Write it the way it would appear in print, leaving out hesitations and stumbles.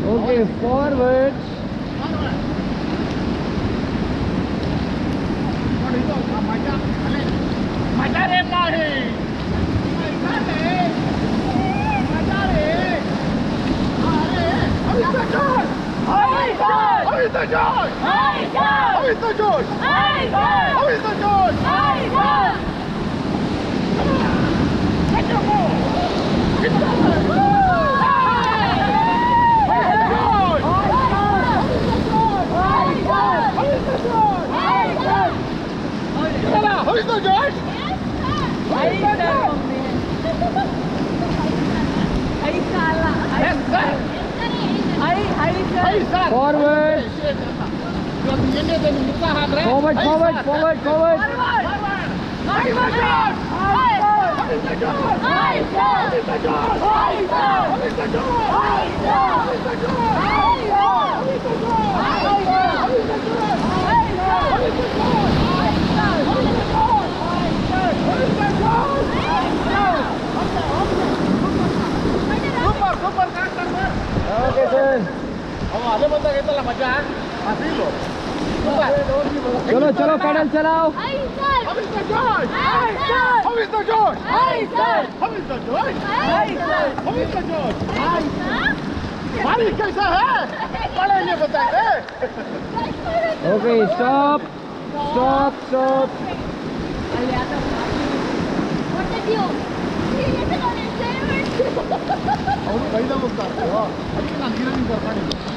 Okay, forward. Forward. Forward, forward, forward, forward. Okay, sir. चलो चलो pedal चलाओ. Okay, stop. Stop, stop. ಅವ್ರು ಕೈದಾಗ ಹೋಗ್ತಾರೆ ಅದಕ್ಕೆ ನಾನು ಗಿರಣಿ ಬರ್ತಾನೆ